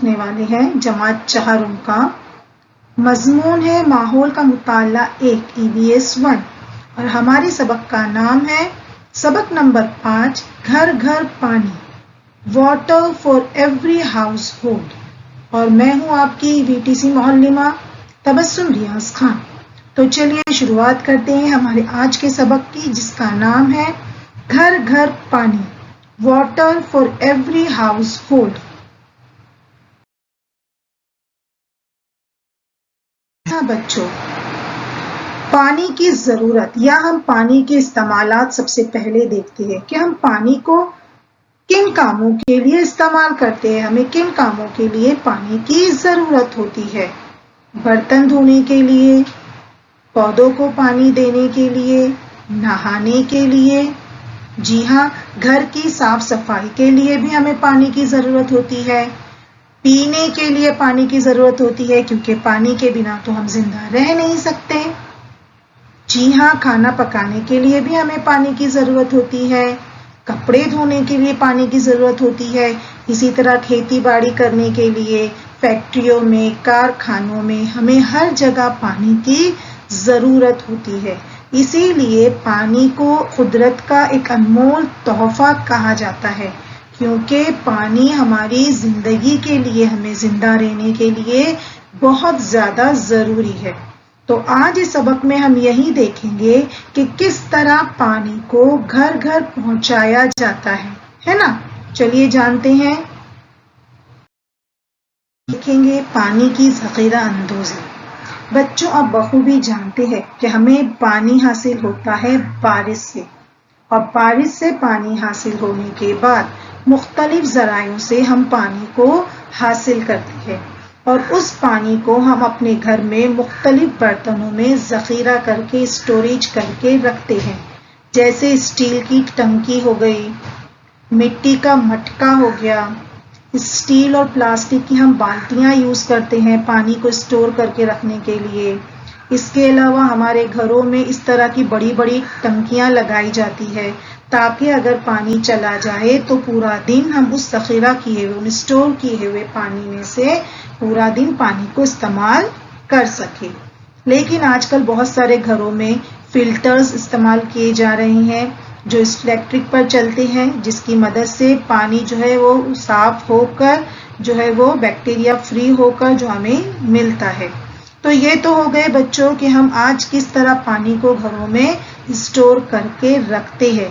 سیکھنے والے ہیں جماعت چہارم کا۔ مضمون ہے ماحول کا مطالعہ 1 EVS 1 اور ہمارے سبق کا نام ہے سبق نمبر 5 گھر گھر پانی، water for every house hold, اور میں ہوں آپ کی VTC معلمہ تبسم ریاض خان۔ تو چلیے شروعات کرتے ہیں ہمارے آج کے سبق کی، جس کا نام ہے گھر گھر پانی، water for every house hold. ہاں بچوں، پانی کی ضرورت یا ہم پانی کے استعمالات سب سے پہلے دیکھتے ہیں کہ ہم پانی کو کن کاموں کے لیے استعمال کرتے ہیں، ہمیں کن کاموں کے لیے پانی کی ضرورت ہوتی ہے۔ برتن دھونے کے لیے، پودوں کو پانی دینے کے لیے، نہانے کے لیے، جی ہاں، گھر کی صاف صفائی کے لیے بھی ہمیں پانی کی ضرورت ہوتی ہے، پینے کے لیے پانی کی ضرورت ہوتی ہے کیونکہ پانی کے بنا تو ہم زندہ رہ نہیں سکتے۔ جی ہاں، کھانا پکانے کے لیے بھی ہمیں پانی کی ضرورت ہوتی ہے، کپڑے دھونے کے لیے پانی کی ضرورت ہوتی ہے، اسی طرح کھیتی باڑی کرنے کے لیے، فیکٹریوں میں، کارخانوں میں ہمیں ہر جگہ پانی کی ضرورت ہوتی ہے۔ اسی لیے پانی کو قدرت کا ایک انمول تحفہ کہا جاتا ہے، کیونکہ پانی ہماری زندگی کے لیے، ہمیں زندہ رہنے کے لیے بہت زیادہ ضروری ہے۔ تو آج اس سبق میں ہم یہی دیکھیں گے کہ کس طرح پانی کو گھر گھر پہنچایا جاتا ہے نا؟ چلیے جانتے ہیں۔ دیکھیں گے پانی کی ذخیرہ اندوزی۔ بچوں آپ بخوبی جانتے ہیں کہ ہمیں پانی حاصل ہوتا ہے بارش سے، اور بارش سے پانی حاصل ہونے کے بعد مختلف ذرائعوں سے ہم پانی کو حاصل کرتے ہیں، اور اس پانی کو ہم اپنے گھر میں مختلف برتنوں میں ذخیرہ کر کے اسٹوریج کر کے رکھتے ہیں، جیسے اسٹیل کی ٹنکی ہو گئی، مٹی کا مٹکا ہو گیا، اسٹیل اور پلاسٹک کی ہم بالٹیاں یوز کرتے ہیں پانی کو اسٹور کر کے رکھنے کے لیے۔ اس کے علاوہ ہمارے گھروں میں اس طرح کی بڑی بڑی ٹنکیاں لگائی جاتی ہے تاکہ اگر پانی چلا جائے تو پورا دن ہم اس ذخیرہ کیے ہوئے، اسٹور کیے ہوئے پانی میں سے پورا دن پانی کو استعمال کر سکے۔ لیکن آج کل بہت سارے گھروں میں فلٹرز استعمال کیے جا رہے ہیں جو الیکٹرک پر چلتے ہیں، جس کی مدد سے پانی جو ہے وہ صاف ہو کر جو ہے وہ بیکٹیریا فری ہو کر جو ہمیں ملتا ہے۔ تو یہ تو ہو گئے بچوں کہ ہم آج کس طرح پانی کو گھروں میں اسٹور کر کے رکھتے ہیں۔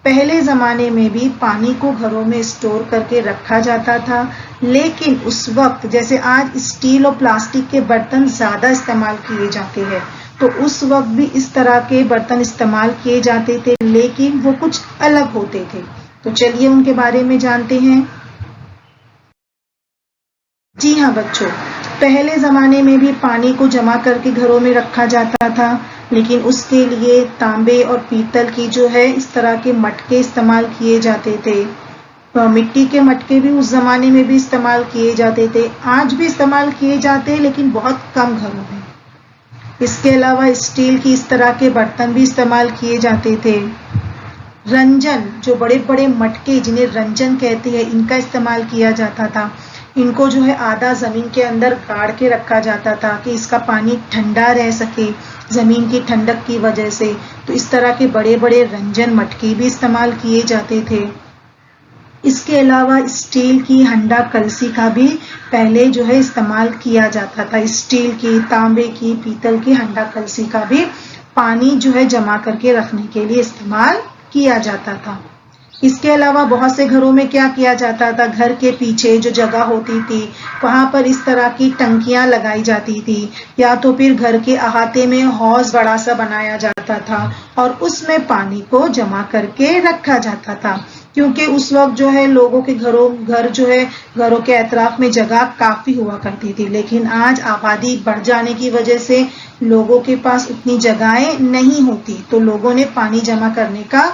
پہلے زمانے میں بھی پانی کو گھروں میں اسٹور کر کے رکھا جاتا تھا، لیکن اس وقت جیسے آج اسٹیل اور پلاسٹک کے برتن زیادہ استعمال کیے جاتے ہیں، تو اس وقت بھی اس طرح کے برتن استعمال کیے جاتے تھے، لیکن وہ کچھ الگ ہوتے تھے۔ تو چلیے ان کے بارے میں جانتے ہیں۔ جی ہاں بچوں، پہلے زمانے میں بھی پانی کو جمع کر کے گھروں میں رکھا جاتا تھا، لیکن اس کے لیے تانبے اور پیتل کی جو ہے اس طرح کے مٹکے استعمال کیے جاتے تھے۔ مٹی کے مٹکے بھی اس زمانے میں بھی استعمال کیے جاتے تھے، آج بھی استعمال کیے جاتے ہیں لیکن بہت کم گھروں میں۔ اس کے علاوہ اسٹیل کی اس طرح کے برتن بھی استعمال کیے جاتے تھے۔ رنجن، جو بڑے بڑے مٹکے جنہیں رنجن کہتے ہیں، ان کا استعمال کیا جاتا تھا۔ ان کو جو ہے آدھا زمین کے اندر گاڑ کے رکھا جاتا تھا کہ اس کا پانی ٹھنڈا رہ سکے زمین کی ٹھنڈک کی وجہ سے۔ تو اس طرح کے بڑے بڑے رنجن مٹکے بھی استعمال کیے جاتے تھے۔ اس کے علاوہ اسٹیل کی ہنڈا کلسی کا بھی پہلے جو ہے استعمال کیا جاتا تھا۔ اسٹیل کی، تانبے کی، پیتل کی ہنڈا کلسی کا بھی پانی جو ہے جمع کر کے رکھنے کے لیے استعمال کیا جاتا تھا۔ اس کے علاوہ بہت سے گھروں میں کیا کیا جاتا تھا، گھر کے پیچھے جو جگہ ہوتی تھی وہاں پر اس طرح کی ٹنکیاں لگائی جاتی تھی، یا تو پھر گھر کے احاطے میں حوض بڑا سا بنایا جاتا تھا اور اس میں پانی کو جمع کر کے رکھا جاتا تھا، کیونکہ اس وقت جو ہے لوگوں کے گھروں کے اطراف میں جگہ کافی ہوا کرتی تھی، لیکن آج آبادی بڑھ جانے کی وجہ سے لوگوں کے پاس اتنی جگہیں نہیں ہوتی، تو لوگوں نے پانی جمع کرنے کا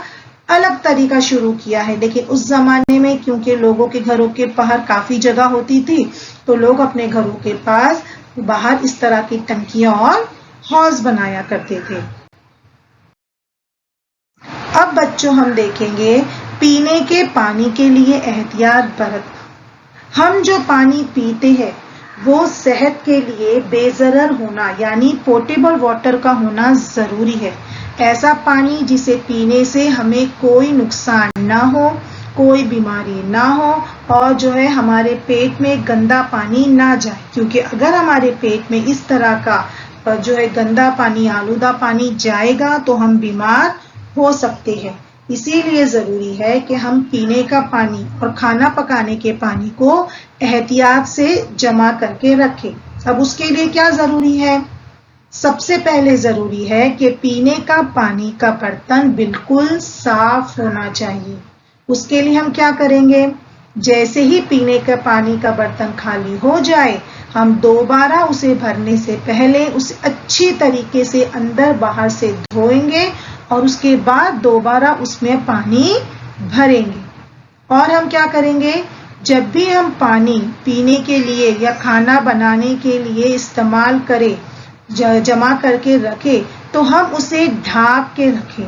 الگ طریقہ شروع کیا ہے۔ لیکن اس زمانے میں کیونکہ لوگوں کے گھروں کے باہر کافی جگہ ہوتی تھی تو لوگ اپنے گھروں کے پاس باہر اس طرح کی ٹنکیاں اور حوض بنایا کرتے تھے۔ اب بچوں ہم دیکھیں گے پینے کے پانی کے لیے احتیاط برتنا۔ ہم جو پانی پیتے ہیں وہ صحت کے لیے بے ضرر ہونا یعنی پورٹیبل واٹر کا ہونا ضروری ہے. ایسا پانی جسے پینے سے ہمیں کوئی نقصان نہ ہو, کوئی بیماری نہ ہو اور جو ہے ہمارے پیٹ میں گندا پانی نہ جائے, کیونکہ اگر ہمارے پیٹ میں اس طرح کا جو ہے گندا پانی, آلودہ پانی جائے گا تو ہم بیمار ہو سکتے ہیں. اسی لیے ضروری ہے کہ ہم پینے کا پانی اور کھانا پکانے کے پانی کو احتیاط سے جمع کر کے رکھیں. اب اس کے لیے کیا ضروری ہے؟ سب سے پہلے ضروری ہے کہ پینے کا پانی کا برتن بالکل صاف ہونا چاہیے. اس کے لیے ہم کیا کریں گے؟ جیسے ہی پینے کا پانی کا برتن خالی ہو جائے ہم دوبارہ اسے بھرنے سے پہلے اسے اچھی طریقے سے اندر باہر سے دھوئیں گے اور اس کے بعد دوبارہ اس میں پانی بھریں گے. اور ہم کیا کریں گے؟ جب بھی ہم پانی پینے کے لیے یا کھانا بنانے کے لیے استعمال کریں, جمع کر کے رکھیں تو ہم اسے ڈھانپ کے رکھیں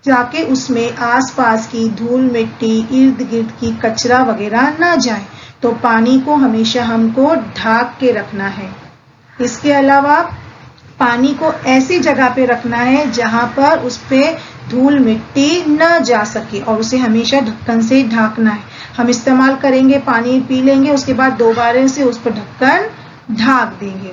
تاکہ اس میں آس پاس کی دھول مٹی, ارد گرد کی کچرا وغیرہ نہ جائے. تو پانی کو ہمیشہ ہم کو ڈھانپ کے رکھنا ہے. اس کے علاوہ پانی کو ایسی جگہ پہ رکھنا ہے جہاں پر اس پہ دھول مٹی نہ جا سکے اور اسے ہمیشہ ڈھکن سے ڈھانکنا ہے. ہم استعمال کریں گے, پانی پی لیں گے, اس کے بعد دوبارہ سے اس پر ڈھکن ڈھانک دیں گے.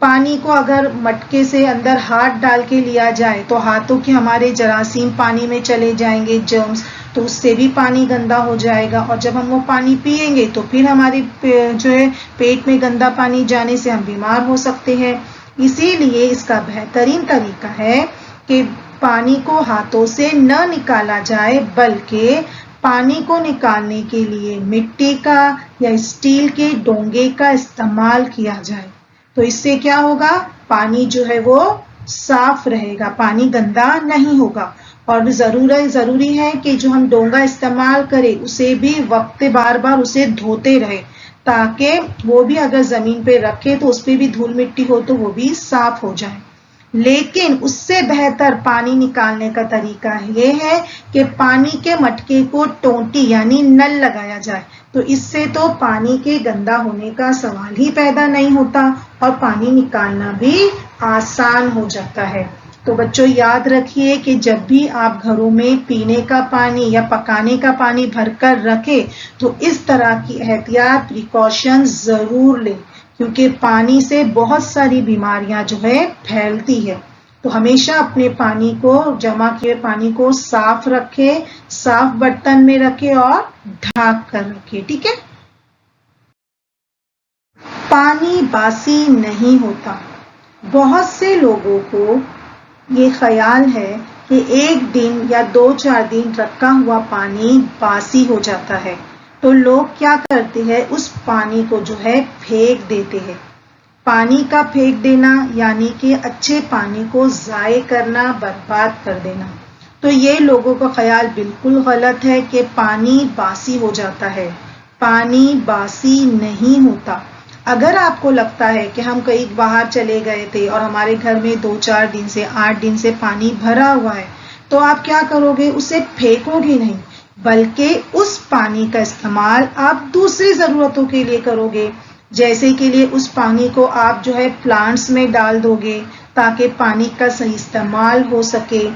پانی کو اگر مٹکے سے اندر ہاتھ ڈال کے لیا جائے تو ہاتھوں کے ہمارے جراثیم پانی میں چلے جائیں گے, جرمز, تو اس سے بھی پانی گندا ہو جائے گا اور جب ہم وہ پانی پیئیں گے تو پھر ہمارے جو ہے پیٹ میں گندا پانی جانے سے ہم بیمار ہو سکتے ہیں. اسی لیے اس کا بہترین طریقہ ہے کہ پانی کو ہاتھوں سے نہ نکالا جائے بلکہ پانی کو نکالنے کے لیے مٹی کا یا اسٹیل کے ڈونگے کا استعمال کیا جائے. تو اس سے کیا ہوگا؟ پانی جو ہے وہ صاف رہے گا, پانی گندا نہیں ہوگا. اور ضروری ہے کہ جو ہم ڈونگا استعمال کریں اسے بھی وقت بار بار اسے دھوتے رہے تاکہ وہ بھی اگر زمین پہ رکھے تو اس پہ بھی دھول مٹی ہو تو وہ بھی صاف ہو جائے. لیکن اس سے بہتر پانی نکالنے کا طریقہ یہ ہے کہ پانی کے مٹکے کو ٹونٹی یعنی نل لگایا جائے. تو اس سے تو پانی کے گندا ہونے کا سوال ہی پیدا نہیں ہوتا اور پانی نکالنا بھی آسان ہو جاتا ہے. تو بچوں یاد رکھیے کہ جب بھی آپ گھروں میں پینے کا پانی یا پکانے کا پانی بھر کر رکھیں تو اس طرح کی احتیاط پریکاشن ضرور لیں, کیونکہ پانی سے بہت ساری بیماریاں جو ہے پھیلتی ہے. تو ہمیشہ اپنے پانی کو, جمع کیے پانی کو صاف رکھے, صاف برتن میں رکھے اور ڈھانک کر رکھے. ٹھیک ہے. پانی باسی نہیں ہوتا. بہت سے لوگوں کو یہ خیال ہے کہ ایک دن یا 2-4 دن رکھا ہوا پانی باسی ہو جاتا ہے تو لوگ کیا کرتے ہیں, اس پانی کو جو ہے پھینک دیتے ہیں. پانی کا پھینک دینا یعنی کہ اچھے پانی کو ضائع کرنا, برباد کر دینا. تو یہ لوگوں کا خیال بالکل غلط ہے کہ پانی باسی ہو جاتا ہے. پانی باسی نہیں ہوتا. اگر آپ کو لگتا ہے کہ ہم کہیں باہر چلے گئے تھے اور ہمارے گھر میں 2-4 دن سے 8 دن سے پانی بھرا ہوا ہے تو آپ کیا کرو گے؟ اسے پھینکو گے نہیں بلکہ اس پانی کا استعمال آپ دوسری ضرورتوں کے لیے کرو گے. جیسے کے لیے اس پانی کو آپ جو ہے پلانٹس میں ڈال دو گے تاکہ پانی کا صحیح استعمال ہو سکے.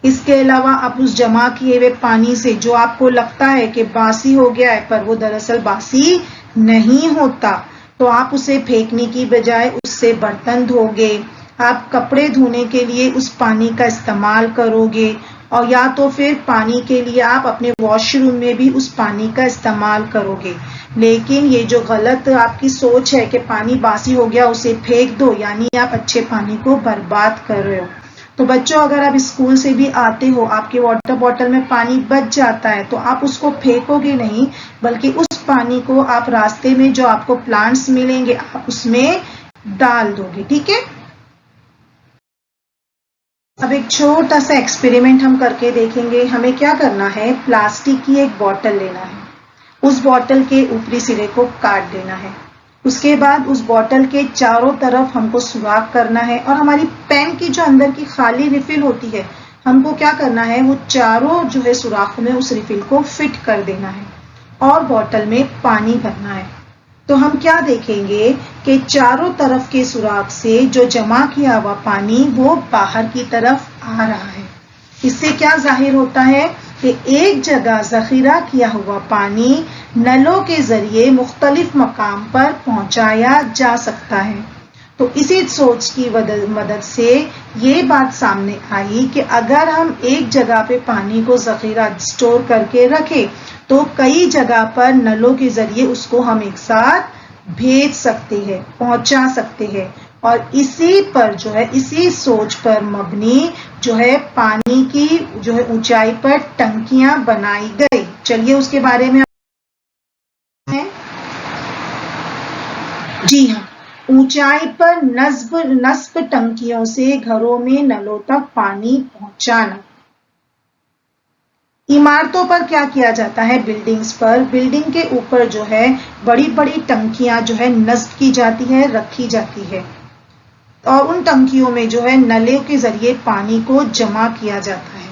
اس کے علاوہ آپ اس جمع کیے ہوئے پانی سے جو آپ کو لگتا ہے کہ باسی ہو گیا ہے پر وہ دراصل باسی نہیں ہوتا, تو آپ اسے پھینکنے کی بجائے اس سے برتن دھو گے, آپ کپڑے دھونے کے لیے اس پانی کا استعمال کرو گے اور یا تو پھر پانی کے لیے آپ اپنے واش روم میں بھی اس پانی کا استعمال کرو گے. لیکن یہ جو غلط آپ کی سوچ ہے کہ پانی باسی ہو گیا اسے پھینک دو یعنی آپ اچھے پانی کو برباد کر رہے ہو. تو بچوں اگر آپ اسکول سے بھی آتے ہو, آپ کے واٹر بوٹل میں پانی بچ جاتا ہے تو آپ اس کو پھینکو گے نہیں بلکہ اس پانی کو آپ راستے میں جو آپ کو پلانٹس ملیں گے آپ اس میں ڈال دو گے. ٹھیک ہے. اب ایک چھوٹا سا ایکسپیریمنٹ ہم کر کے دیکھیں گے. ہمیں کیا کرنا ہے, پلاسٹک کی ایک بوٹل لینا ہے, اس بوٹل کے اوپری سرے کو کاٹ دینا ہے. اس کے بعد اس بوٹل کے چاروں طرف ہم کو سوراخ کرنا ہے اور ہماری پین کی جو اندر کی خالی ریفل ہوتی ہے ہم کو کیا کرنا ہے, وہ چاروں جو ہے سوراخوں میں اس ریفل کو فٹ کر دینا ہے. اور بوتل میں پانی بھرنا ہے. تو ہم کیا دیکھیں گے کہ چاروں طرف کے سوراخ سے جو جمع کیا ہوا پانی وہ باہر کی طرف آ رہا ہے. اس سے کیا ظاہر ہوتا ہے کہ ایک جگہ ذخیرہ کیا ہوا پانی نلوں کے ذریعے مختلف مقام پر پہنچایا جا سکتا ہے. تو اسی سوچ کی مدد سے یہ بات سامنے آئی کہ اگر ہم ایک جگہ پہ پانی کو ذخیرہ اسٹور کر کے رکھیں تو کئی جگہ پر نلوں کے ذریعے اس کو ہم ایک ساتھ بھیج سکتے ہیں، پہنچا سکتے ہیں. اور اسی پر جو ہے، اسی سوچ پر مبنی جو ہے پانی کی جو ہے اونچائی پر ٹنکیاں بنائی گئی. چلیے اس کے بارے میں جی ہاں، اونچائی پر نصب ٹنکیوں سے گھروں میں نلوں تک پانی پہنچانا. عمارتوں پر کیا کیا جاتا ہے؟ بلڈنگز پر، بلڈنگ کے اوپر جو ہے بڑی بڑی ٹنکیاں جو ہے نصب کی جاتی ہے، رکھی جاتی ہے، اور ان ٹنکیوں میں جو ہے نلے کے ذریعے پانی کو جمع کیا جاتا ہے.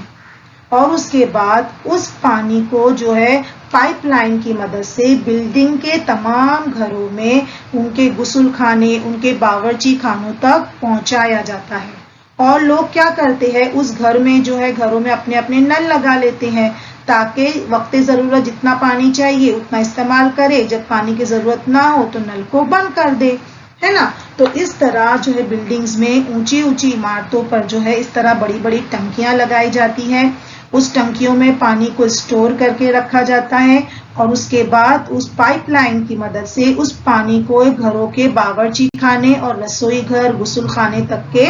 اور اس کے بعد اس پانی کو جو ہے پائپ لائن کی مدد سے بلڈنگ کے تمام گھروں میں ان کے غسل خانے، ان کے باورچی خانوں تک پہنچایا جاتا ہے. اور لوگ کیا کرتے ہیں، اس گھر میں جو ہے گھروں میں اپنے اپنے نل لگا لیتے ہیں تاکہ وقت ضرورت جتنا پانی چاہیے اتنا استعمال کرے، جب پانی کی ضرورت نہ ہو تو نل کو بند کر دے، ہے نا. تو اس طرح جو ہے بلڈنگز میں اونچی اونچی عمارتوں پر جو ہے اس طرح بڑی بڑی ٹنکیاں لگائی جاتی ہیں. اس ٹنکیوں میں پانی کو اسٹور کر کے رکھا جاتا ہے اور اس کے بعد اس پائپ لائن کی مدد سے اس پانی کو گھروں کے باورچی خانے اور رسوئی گھر، غسل خانے تک کے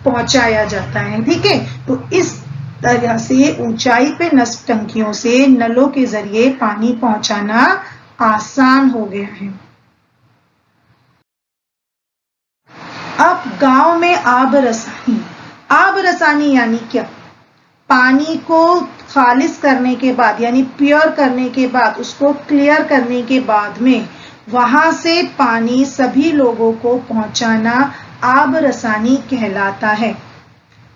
پہنچایا جاتا ہے. ٹھیک ہے، تو اس طرح سے اونچائی پہ نصب ٹنکیوں سے نلوں کے ذریعے پانی پہنچانا آسان ہو گیا ہے. اب گاؤں میں آب رسانی. آب رسانی یعنی کیا؟ پانی کو خالص کرنے کے بعد یعنی پیور کرنے کے بعد، اس کو کلیئر کرنے کے بعد میں وہاں سے پانی سبھی لوگوں کو پہنچانا آب رسانی کہلاتا ہے.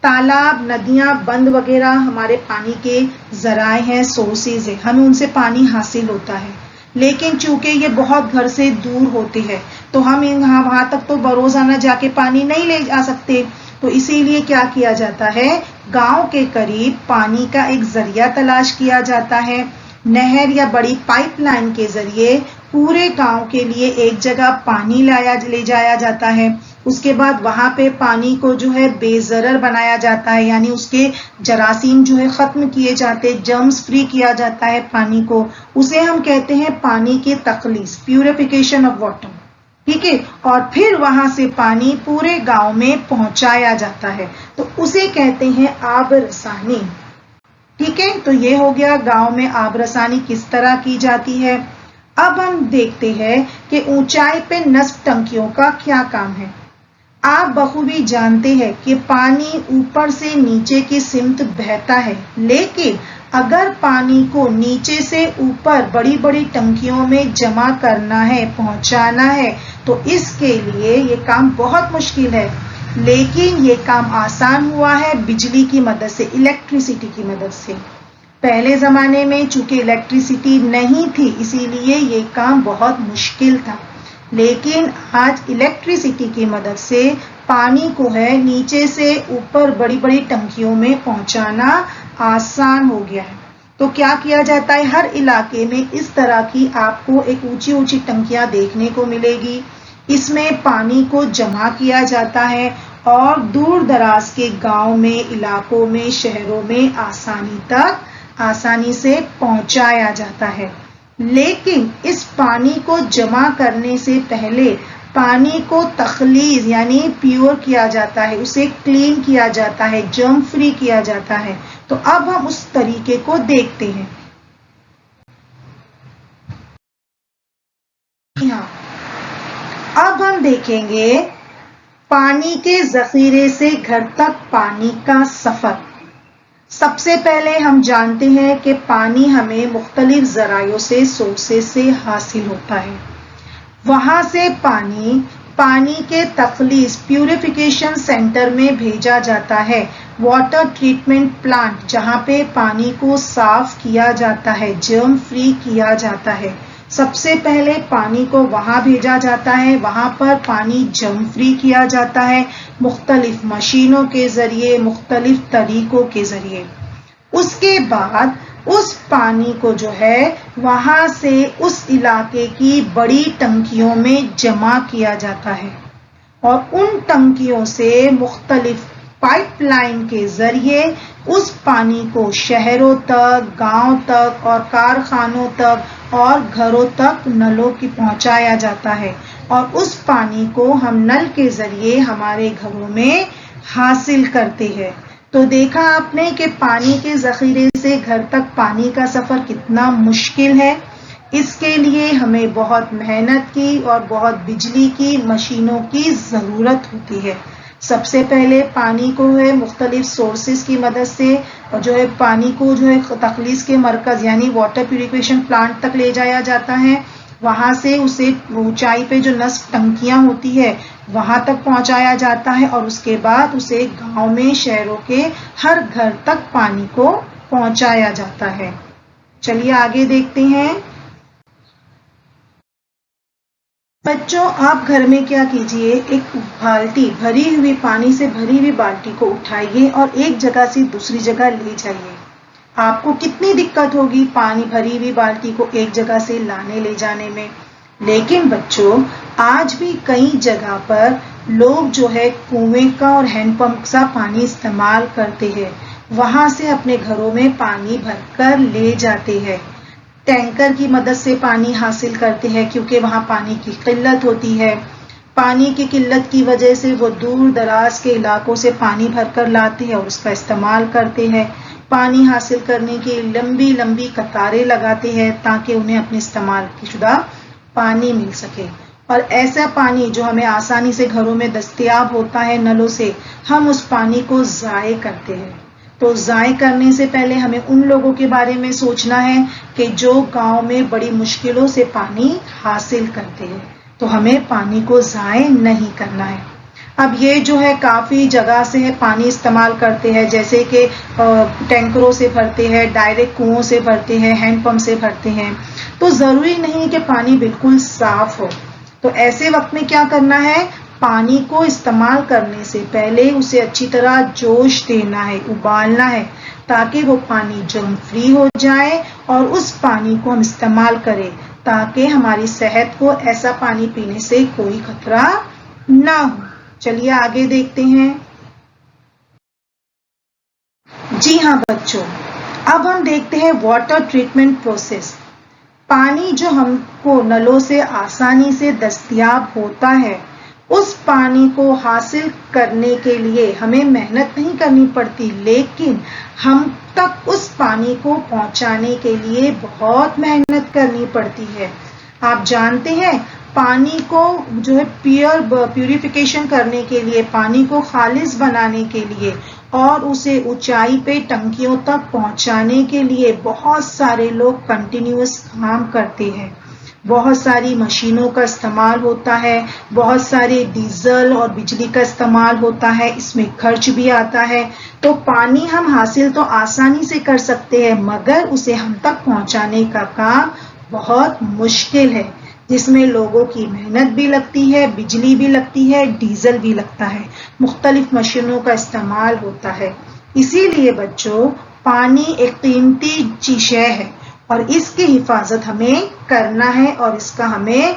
تالاب، ندیاں، بند وغیرہ ہمارے پانی کے ذرائع ہیں، سورسز ہیں، ہمیں ان سے پانی حاصل ہوتا ہے. لیکن چونکہ یہ بہت گھر سے دور ہوتے ہیں تو ہم وہاں تک تو بروزانہ جا کے پانی نہیں لے جا سکتے. تو اسی لیے کیا کیا جاتا ہے، گاؤں کے قریب پانی کا ایک ذریعہ تلاش کیا جاتا ہے. نہر یا بڑی پائپ لائن کے ذریعے پورے گاؤں کے لیے ایک جگہ پانی لے جایا جاتا ہے. اس کے بعد وہاں پہ پانی کو جو ہے بے ضرر بنایا جاتا ہے، یعنی اس کے جراثیم جو ہے ختم کیے جاتے، جرمز فری کیا جاتا ہے پانی کو. اسے ہم کہتے ہیں پانی کی تخلیص، پیوریفیکیشن آف واٹر. ٹھیک ہے، اور پھر وہاں سے پانی پورے گاؤں میں پہنچایا جاتا ہے، تو اسے کہتے ہیں آب رسانی. ٹھیک ہے، تو یہ ہو گیا گاؤں میں آب رسانی کس طرح کی جاتی ہے. اب ہم دیکھتے ہیں کہ اونچائی پہ نصب ٹنکیوں کا کیا کام ہے. آپ بخوبی جانتے ہیں کہ پانی اوپر سے نیچے کی سمت بہتا ہے، لیکن اگر پانی کو نیچے سے اوپر بڑی بڑی ٹنکیوں میں جمع کرنا ہے، پہنچانا ہے، تو اس کے لیے یہ کام بہت مشکل ہے. لیکن یہ کام آسان ہوا ہے بجلی کی مدد سے، الیکٹریسٹی کی مدد سے. پہلے زمانے میں چونکہ الیکٹریسٹی نہیں تھی اسی لیے یہ کام بہت مشکل تھا، لیکن آج الیکٹریسٹی کی مدد سے پانی کو ہے نیچے سے اوپر بڑی بڑی ٹنکیوں میں پہنچانا آسان ہو گیا ہے. تو کیا کیا جاتا ہے، ہر علاقے میں اس طرح کی آپ کو ایک اونچی اونچی ٹنکیاں دیکھنے کو ملے گی. اس میں پانی کو جمع کیا جاتا ہے اور دور دراز کے گاؤں میں، علاقوں میں، شہروں میں آسانی سے پہنچایا جاتا ہے. لیکن اس پانی کو جمع کرنے سے پہلے پانی کو تخلیص یعنی پیور کیا جاتا ہے، اسے کلین کیا جاتا ہے، جرم فری کیا جاتا ہے. تو اب ہم اس طریقے کو دیکھتے ہیں. اب ہم دیکھیں گے پانی کے ذخیرے سے گھر تک پانی کا سفر. سب سے پہلے ہم جانتے ہیں کہ پانی ہمیں مختلف ذرائعوں سے، سورسز سے حاصل ہوتا ہے. وہاں سے پانی پانی کے تخلیص پیوریفیکیشن سینٹر میں بھیجا جاتا ہے، واٹر ٹریٹمنٹ پلانٹ جہاں پہ پانی کو صاف کیا جاتا ہے، جرم فری کیا جاتا ہے۔ سب سے پہلے پانی کو وہاں بھیجا جاتا ہے، وہاں پر پانی جرم فری کیا جاتا ہے مختلف مشینوں کے ذریعے، مختلف طریقوں کے ذریعے۔ اس کے بعد اس پانی کو جو ہے وہاں سے اس علاقے کی بڑی ٹنکیوں میں جمع کیا جاتا ہے، اور ان ٹنکیوں سے مختلف پائپ لائن کے ذریعے اس پانی کو شہروں تک، گاؤں تک اور کارخانوں تک اور گھروں تک نلوں کی پہنچایا جاتا ہے، اور اس پانی کو ہم نل کے ذریعے ہمارے گھروں میں حاصل کرتے ہیں۔ تو دیکھا آپ نے کہ پانی کے ذخیرے سے گھر تک پانی کا سفر کتنا مشکل ہے۔ اس کے لیے ہمیں بہت محنت کی اور بہت بجلی کی مشینوں کی ضرورت ہوتی ہے۔ سب سے پہلے پانی کو ہے مختلف سورسز کی مدد سے جو ہے پانی کو جو ہے تخلیص کے مرکز یعنی واٹر پیوریفیکیشن پلانٹ تک لے جایا جاتا ہے، وہاں سے اسے اونچائی پہ جو نصب ٹنکیاں ہوتی ہے وہاں تک پہنچایا جاتا ہے، اور اس کے بعد اسے گاؤں میں، شہروں کے ہر گھر تک پانی کو پہنچایا جاتا ہے۔ چلیے آگے دیکھتے ہیں۔ بچوں آپ گھر میں کیا کیجئے، ایک بالٹی بھری ہوئی پانی سے بھری ہوئی بالٹی کو اٹھائیے اور ایک جگہ سے دوسری جگہ لے جائیے۔ آپ کو کتنی دقت ہوگی پانی بھری ہوئی بالٹی کو ایک جگہ سے لانے لے جانے میں، لیکن بچوں آج بھی کئی جگہ پر لوگ جو ہے کنویں کا اور ہینڈ پمپ کا پانی استعمال کرتے ہیں، وہاں سے اپنے گھروں میں پانی بھر کر لے جاتے ہیں۔ ٹینکر کی مدد سے پانی حاصل کرتے ہیں کیونکہ وہاں پانی کی قلت ہوتی ہے۔ پانی کی قلت کی وجہ سے وہ دور دراز کے علاقوں سے پانی بھر کر لاتے ہیں اور اس کا استعمال کرتے ہیں۔ پانی حاصل کرنے کی لمبی لمبی قطاریں لگاتے ہیں تاکہ انہیں اپنے استعمال شدہ پانی مل سکے، اور ایسا پانی جو ہمیں آسانی سے گھروں میں دستیاب ہوتا ہے نلوں سے، ہم اس پانی کو ضائع کرتے ہیں۔ تو ضائع کرنے سے پہلے ہمیں ان لوگوں کے بارے میں سوچنا ہے کہ جو گاؤں میں بڑی مشکلوں سے پانی حاصل کرتے ہیں، تو ہمیں پانی کو ضائع نہیں کرنا ہے۔ اب یہ جو ہے کافی جگہ سے ہے پانی استعمال کرتے ہیں، جیسے کہ ٹینکروں سے بھرتے ہیں، ڈائریکٹ کنووں سے بھرتے ہیں، ہینڈ پمپ سے بھرتے ہیں، تو ضروری نہیں کہ پانی بالکل صاف ہو۔ تو ایسے وقت میں کیا کرنا ہے، پانی کو استعمال کرنے سے پہلے اسے اچھی طرح جوش دینا ہے، ابالنا ہے، تاکہ وہ پانی جرم فری ہو جائے اور اس پانی کو ہم استعمال کریں، تاکہ ہماری صحت کو ایسا پانی پینے سے کوئی خطرہ نہ ہو۔ چلیے آگے دیکھتے ہیں۔ جی ہاں بچوں، اب ہم دیکھتے ہیں واٹر ٹریٹمنٹ پروسیس۔ پانی جو ہم کو نلوں سے آسانی سے دستیاب ہوتا ہے، اس پانی کو حاصل کرنے کے لیے ہمیں محنت نہیں کرنی پڑتی، لیکن ہم تک اس پانی کو پہنچانے کے لیے بہت محنت کرنی پڑتی ہے۔ آپ جانتے ہیں پانی کو جو ہے پیوریفیکیشن کرنے کے لیے، پانی کو خالص بنانے کے لیے اور اسے اونچائی پہ ٹنکیوں تک پہنچانے کے لیے بہت سارے لوگ کنٹینیوس کام کرتے ہیں، بہت ساری مشینوں کا استعمال ہوتا ہے، بہت سارے ڈیزل اور بجلی کا استعمال ہوتا ہے، اس میں خرچ بھی آتا ہے۔ تو پانی ہم حاصل تو آسانی سے کر سکتے ہیں، مگر اسے ہم تک پہنچانے کا کام بہت مشکل ہے، جس میں لوگوں کی محنت بھی لگتی ہے، بجلی بھی لگتی ہے، ڈیزل بھی لگتا ہے، مختلف مشینوں کا استعمال ہوتا ہے۔ اسی لیے بچوں پانی ایک قیمتی شے ہے اور اس کی حفاظت ہمیں کرنا ہے اور اس کا ہمیں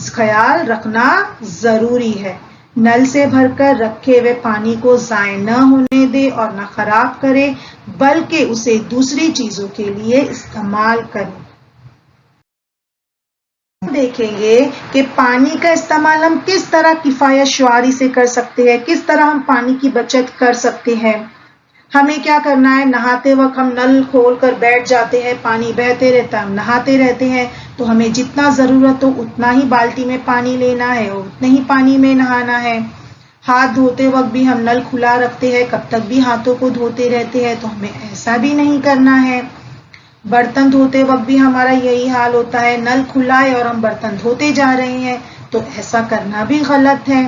خیال رکھنا ضروری ہے۔ نل سے بھر کر رکھے ہوئے پانی کو ضائع نہ ہونے دے اور نہ خراب کرے، بلکہ اسے دوسری چیزوں کے لیے استعمال کریں۔ دیکھیں گے کہ پانی کا استعمال ہم کس طرح کفایت شعاری سے کر سکتے ہیں، کس طرح ہم پانی کی بچت کر سکتے ہیں۔ ہمیں کیا کرنا ہے، نہاتے وقت ہم نل کھول کر بیٹھ جاتے ہیں، پانی بہتے رہتا ہے، ہم نہاتے رہتے ہیں، تو ہمیں جتنا ضرورت ہو اتنا ہی بالٹی میں پانی لینا ہے اور اتنے ہی پانی میں نہانا ہے۔ ہاتھ دھوتے وقت بھی ہم نل کھلا رکھتے ہیں، کب تک بھی ہاتھوں کو دھوتے رہتے ہیں، تو ہمیں ایسا بھی نہیں کرنا ہے۔ برتن دھوتے وقت بھی ہمارا یہی حال ہوتا ہے، نل کھلا ہے اور ہم برتن دھوتے جا رہے ہیں، تو ایسا کرنا بھی غلط ہے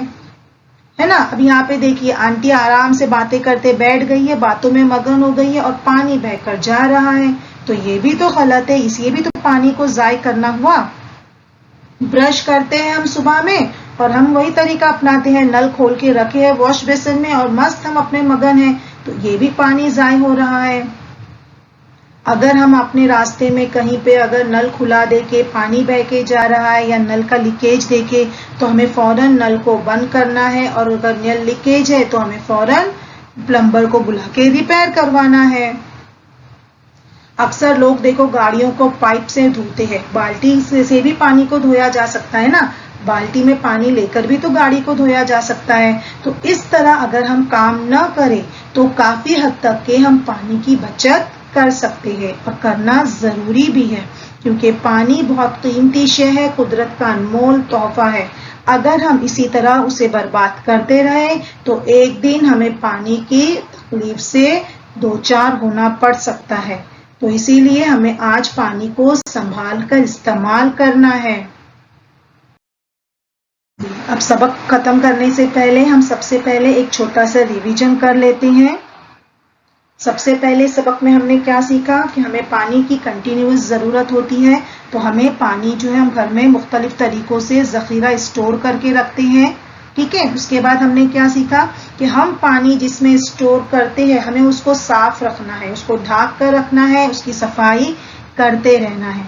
نا. اب یہاں پہ دیکھیے آنٹی آرام سے باتیں کرتے بیٹھ گئی ہے, باتوں میں مگن ہو گئی ہے اور پانی بہ کر جا رہا ہے, تو یہ بھی تو غلط ہے, یہ بھی تو پانی کو ضائع کرنا ہوا. برش کرتے ہیں ہم صبح میں اور ہم وہی طریقہ اپناتے ہیں, نل کھول کے رکھے ہیں واش بیسن میں اور مست ہم اپنے مگن ہیں, تو یہ بھی پانی ضائع ہو رہا ہے. اگر ہم اپنے راستے میں کہیں پہ اگر نل کھلا دے کے پانی بہ کے جا رہا ہے یا نل کا لیکیج دیکھے تو ہمیں فوراً نل کو بند کرنا ہے, اور اگر نل لیکیج ہے تو ہمیں فوراً پلمبر کو بلا کے ریپیئر کروانا ہے. اکثر لوگ دیکھو گاڑیوں کو پائپ سے دھوتے ہیں, بالٹی سے بھی پانی کو دھویا جا سکتا ہے نا, بالٹی میں پانی لے کر بھی تو گاڑی کو دھویا جا سکتا ہے. تو اس طرح اگر ہم کام نہ کریں تو کافی حد تک کہ ہم پانی کی بچت کر سکتے ہیں, اور کرنا ضروری بھی ہے, کیونکہ پانی بہت قیمتی شے ہے, قدرت کا انمول تحفہ ہے. اگر ہم اسی طرح اسے برباد کرتے رہے تو ایک دن ہمیں پانی کی تکلیف سے دوچار ہونا پڑ سکتا ہے. تو اسی لیے ہمیں آج پانی کو سنبھال کر استعمال کرنا ہے. اب سبق ختم کرنے سے پہلے ہم سب سے پہلے ایک چھوٹا سا ریویژن کر لیتے ہیں. سب سے پہلے سبق میں ہم نے کیا سیکھا کہ ہمیں پانی کی کنٹینیوس ضرورت ہوتی ہے, تو ہمیں پانی جو ہے ہم گھر میں مختلف طریقوں سے ذخیرہ اسٹور کر کے رکھتے ہیں. ٹھیک ہے, اس کے بعد ہم نے کیا سیکھا کہ ہم پانی جس میں اسٹور کرتے ہیں ہمیں اس کو صاف رکھنا ہے, اس کو ڈھانک کر رکھنا ہے, اس کی صفائی کرتے رہنا ہے.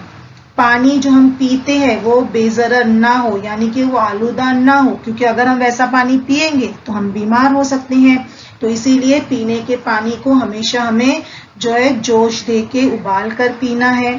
پانی جو ہم پیتے ہیں وہ بے ضرر نہ ہو, یعنی کہ وہ آلودہ نہ ہو, کیونکہ اگر ہم ویسا پانی پیئیں گے تو ہم بیمار ہو سکتے ہیں. تو اسی لیے پینے کے پانی کو ہمیشہ ہمیں جو ہے جوش دے کے ابال کر پینا ہے.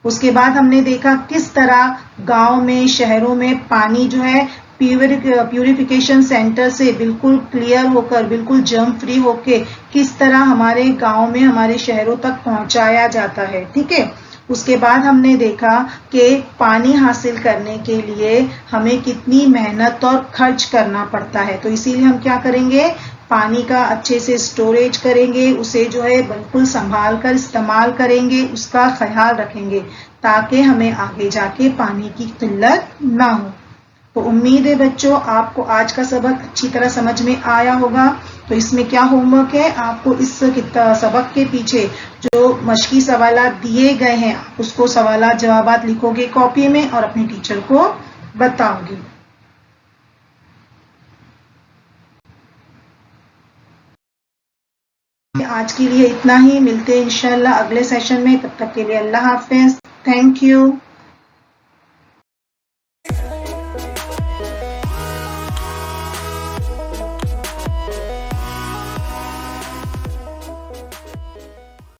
اس کے بعد ہم نے دیکھا کس طرح گاؤں میں شہروں میں پانی جو ہے پیوریفیکیشن سینٹر سے بالکل کلیئر ہو کر بالکل جرم فری ہو کے کس طرح ہمارے گاؤں میں ہمارے شہروں تک پہنچایا جاتا ہے. ٹھیک ہے, اس کے بعد ہم نے دیکھا کہ پانی حاصل کرنے کے لیے ہمیں کتنی محنت اور خرچ کرنا پڑتا ہے. تو اسی لیے ہم کیا کریں گے, پانی کا اچھے سے اسٹوریج کریں گے, اسے جو ہے بالکل سنبھال کر استعمال کریں گے, اس کا خیال رکھیں گے تاکہ ہمیں آگے جا کے پانی کی قلت نہ ہو. تو امید ہے بچوں آپ کو آج کا سبق اچھی طرح سمجھ میں آیا ہوگا. تو اس میں کیا ہوم ورک ہے, آپ کو اس سبق کے پیچھے جو مشقی سوالات دیے گئے ہیں اس کو سوالات جوابات لکھو گے کاپی میں اور اپنے ٹیچر کو بتاؤ گے. آج کے لیے اتنا ہی, ملتے ہیں انشاءاللہ اگلے سیشن میں, تب تک کے لیے اللہ حافظ. Thank you.